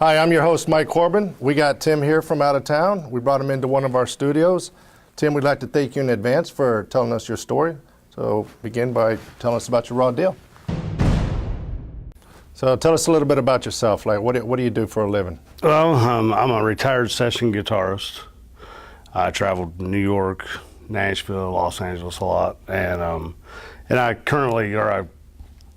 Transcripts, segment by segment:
Hi, I'm your host, Mike Corbin. We got Tim here from out of town. We brought him into one of our studios. Tim, we'd like to thank you in advance for telling us your story. So begin by telling us about your raw deal. So tell us a little bit about yourself. Like, what do you do for a living? Well, I'm a retired session guitarist. I traveled New York, Nashville, Los Angeles a lot, and I currently,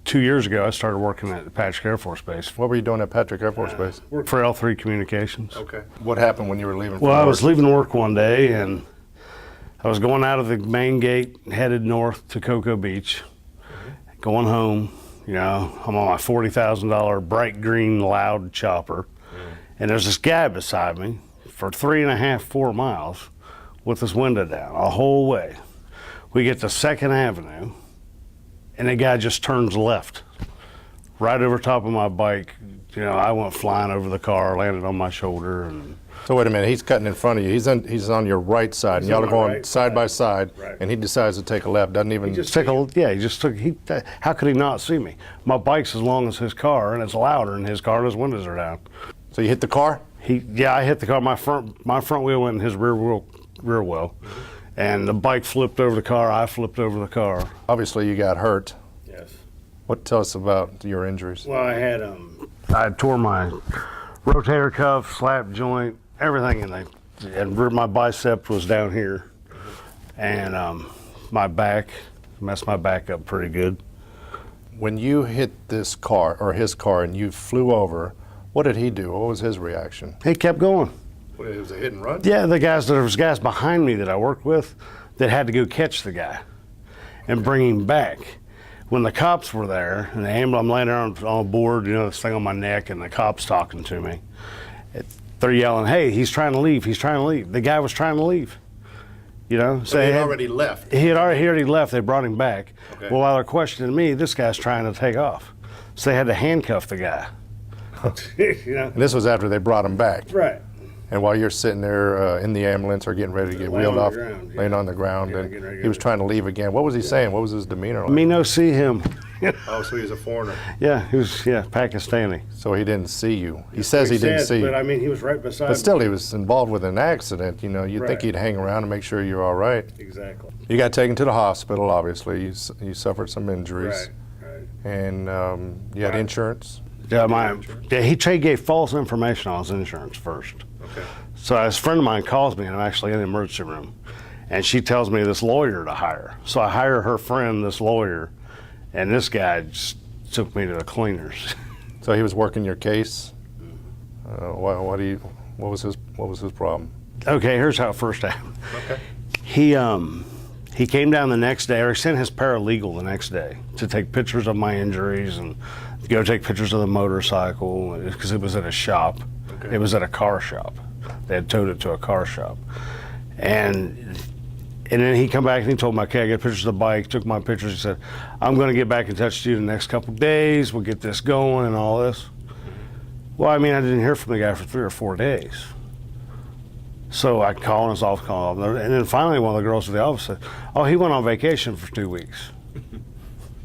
2 years ago, I started working at Patrick Air Force Base. What were you doing at Patrick Air Force Base? Worked for L3 Communications. Okay. What happened when you were leaving? Well, I was leaving work one day, and I was going out of the main gate, headed north to Cocoa Beach, going home. You know, I'm on my $40,000 bright green loud chopper, and there's this guy beside me for 3.5, 4 miles with his window down the whole way. We get to 2nd Avenue, and the guy just turns left, right over top of my bike. You know, I went flying over the car, landed on my shoulder. And so wait a minute, he's cutting in front of you. He's on your right side, and y'all are going side by side, and he decides to take a left. Doesn't even how could he not see me? My bike's as long as his car, and it's louder than his car, and his windows are down. So you hit the car? I hit the car. My front wheel went in his rear wheel. And the bike flipped over the car, I flipped over the car. Obviously you got hurt. Yes. Tell us about your injuries? Well, I tore my rotator cuff, slap joint, everything, and my bicep was down here. And my back, messed my back up pretty good. When you hit this car, or his car, and you flew over, what did he do? What was his reaction? He kept going. What, it was a hit and run? Yeah, there was guys behind me that I worked with that had to go catch the guy and bring him back. When the cops were there, and I'm laying there on a board, you know, this thing on my neck, and the cops talking to me. They're yelling, "Hey, he's trying to leave, he's trying to leave." The guy was trying to leave, you know? So he had already left? He had already left, they brought him back. Okay. Well, while they're questioning me, this guy's trying to take off. So they had to handcuff the guy. You know? And this was after they brought him back? Right. And while you're sitting there in the ambulance or getting ready to get wheeled off, laying on the ground, Yeah, and he was trying to leave again. What was he saying? What was his demeanor like? Me no see him. Oh, so he's a foreigner. Yeah, he was, Pakistani. So he didn't see you. He says he didn't see you. But I mean, he was right beside me. But still, he was involved with an accident. You know, you'd think he'd hang around and make sure you're all right. Exactly. You got taken to the hospital, obviously. You suffered some injuries. Right. And you had insurance? Yeah, he gave false information on his insurance first. Okay. So a friend of mine calls me, and I'm actually in the emergency room, and she tells me this lawyer to hire. So I hire her friend, this lawyer, and this guy just took me to the cleaners. So he was working your case? What was his problem? Okay, here's how it first happened. Okay. He came down the next day, or he sent his paralegal the next day to take pictures of my injuries and go take pictures of the motorcycle, because it was at a shop. Okay. It was at a car shop. They had towed it to a car shop. And then he come back and he told me, okay, I got pictures of the bike, took my pictures. He said, I'm going to get back in touch with you the next couple of days. We'll get this going and all this. Well, I mean, I didn't hear from the guy for 3 or 4 days. So I called his office, and then finally one of the girls at the office said, oh, he went on vacation for 2 weeks.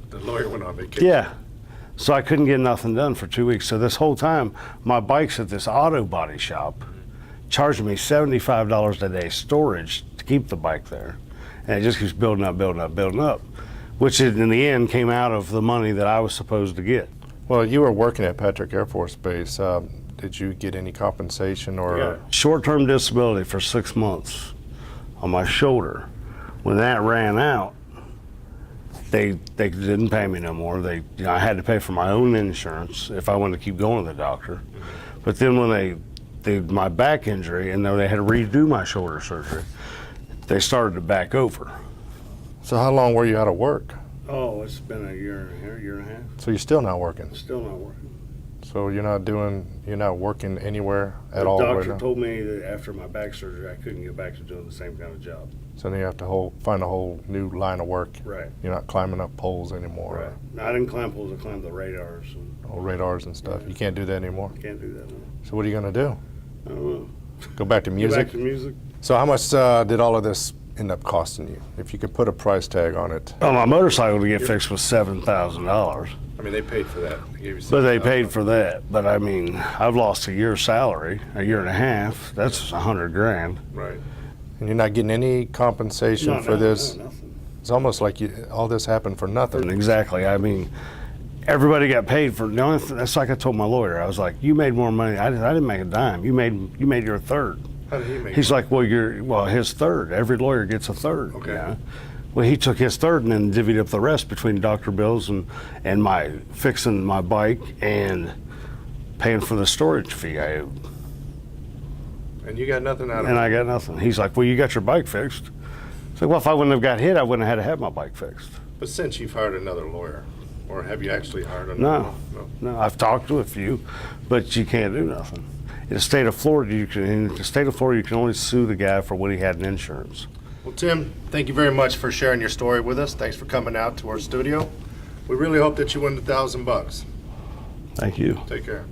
The lawyer went on vacation? Yeah. So I couldn't get nothing done for 2 weeks. So this whole time, my bike's at this auto body shop, charging me $75 a day storage to keep the bike there. And it just keeps building up, which in the end came out of the money that I was supposed to get. Well, you were working at Patrick Air Force Base. Did you get any compensation or? Yeah. Short-term disability for 6 months on my shoulder. When that ran out, they didn't pay me no more. I had to pay for my own insurance if I wanted to keep going to the doctor. But then when they did my back injury, and though they had to redo my shoulder surgery, they started to back over. So how long were you out of work? Oh, it's been a year and a half. So you're still not working? Still not working. So you're not working anywhere at all? The doctor told me that after my back surgery, I couldn't get back to doing the same kind of job. So then you have to find a whole new line of work. Right. You're not climbing up poles anymore. Right. No, I didn't climb poles. I climbed the radars. Radars and stuff. Right. You can't do that anymore? Can't do that anymore. So what are you going to do? I don't know. Go back to music? Go back to music. So how much did all of this end up costing you? If you could put a price tag on it. Oh, my motorcycle to get fixed was $7,000. I mean, they paid for that. They gave you But they $7,000. paid for that. But I mean, I've lost a year's salary, a year and a half. That's $100,000. Right. And you're not getting any compensation for this. nothing. It's almost like all this happened for nothing. Exactly. I mean, everybody got paid for. The only that's like I told my lawyer. I was like, "You made more money. I didn't make a dime. You made your third." How did he make He's it? like, well, his third. Every lawyer gets a third. Okay. You know? Well, he took his third and then divvied up the rest between doctor bills and my fixing my bike and paying for the storage fee I owed. And you got nothing out of And it. I got nothing. He's like, well, you got your bike fixed. It's like, well, if I wouldn't have got hit, I wouldn't have had to have my bike fixed. But since you've hired another lawyer, or have you actually hired another No, lawyer? no, I've talked to a few, but you can't do nothing. In the state of Florida, you can only sue the guy for what he had in insurance. Well, Tim, thank you very much for sharing your story with us. Thanks for coming out to our studio. We really hope that you win the $1,000 bucks. Thank you. Take care.